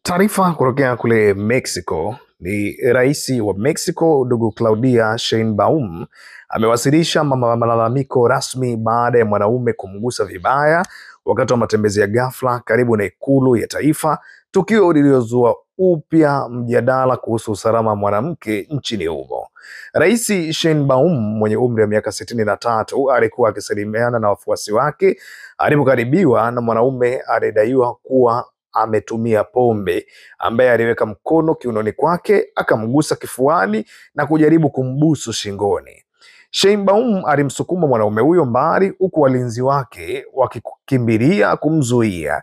Taarifa kutokea kule Mexico ni rais wa Mexico ndugu Claudia Sheinbaum amewasilisha malalamiko rasmi baada ya mwanaume kumgusa vibaya wakati wa matembezi ya ghafla karibu na ikulu ya taifa, tukio lililozua upya mjadala kuhusu usalama wa mwanamke nchini humo. Rais Sheinbaum mwenye umri wa miaka 63 alikuwa akisalimiana na wafuasi wake alipokaribiwa na mwanaume aliyedaiwa kuwa ametumia pombe, ambaye aliweka mkono kiunoni kwake, akamgusa kifuani na kujaribu kumbusu shingoni. Sheinbaum alimsukuma mwanaume huyo mbali, huku walinzi wake wakikimbilia kumzuia.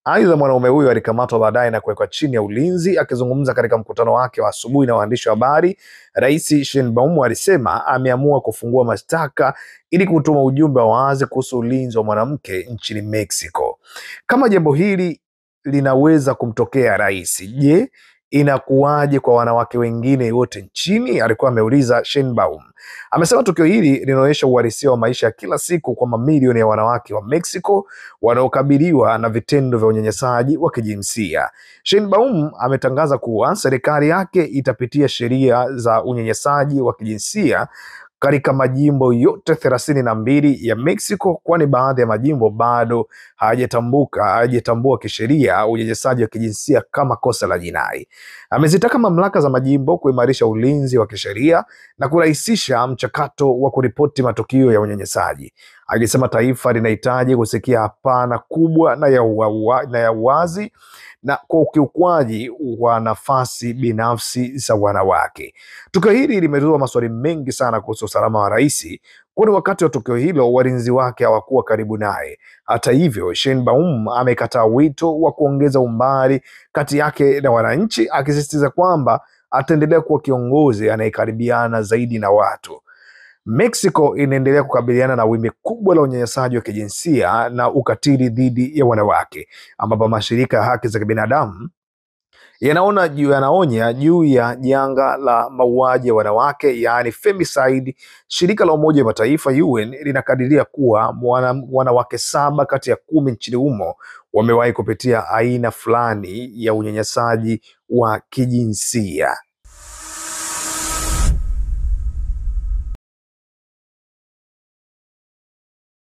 Aidha, mwanaume huyo alikamatwa baadaye na kuwekwa chini ya ulinzi. Akizungumza katika mkutano wake wa asubuhi na waandishi wa habari, Rais Sheinbaum alisema ameamua kufungua mashtaka ili kutuma ujumbe wa wazi kuhusu ulinzi wa mwanamke nchini Mexico. Kama jambo hili linaweza kumtokea rais, je, inakuwaje kwa wanawake wengine wote nchini? Alikuwa ameuliza Sheinbaum. Amesema tukio hili linaonyesha uhalisia wa maisha ya kila siku kwa mamilioni ya wanawake wa Mexico wanaokabiliwa na vitendo vya unyanyasaji wa kijinsia. Sheinbaum ametangaza kuwa serikali yake itapitia sheria za unyanyasaji wa kijinsia katika majimbo yote 32 ya Mexico, kwani baadhi ya majimbo bado hayajatambua kisheria unyanyasaji wa kijinsia kama kosa la jinai. Amezitaka mamlaka za majimbo kuimarisha ulinzi wa kisheria na kurahisisha mchakato wa kuripoti matukio ya unyanyasaji. Akisema taifa linahitaji kusikia hapana kubwa na ya uwazi na kwa ukiukwaji wa nafasi binafsi za wanawake. Tukio hili limezua maswali mengi sana kuhusu usalama wa rais, kwani wakati wa tukio hilo walinzi wake hawakuwa karibu naye. Hata hivyo, Sheinbaum amekataa wito wa kuongeza umbali kati yake na wananchi, akisisitiza kwamba ataendelea kuwa kiongozi anayekaribiana zaidi na watu. Mexico inaendelea kukabiliana na wimbi kubwa la unyanyasaji wa kijinsia na ukatili dhidi ya wanawake, ambapo mashirika ya haki za kibinadamu yanaonya juu ya janga la mauaji ya wanawake, yaani femicide. Shirika la Umoja wa Mataifa UN linakadiria kuwa wanawake 7 kati ya 10 nchini humo wamewahi kupitia aina fulani ya unyanyasaji wa kijinsia.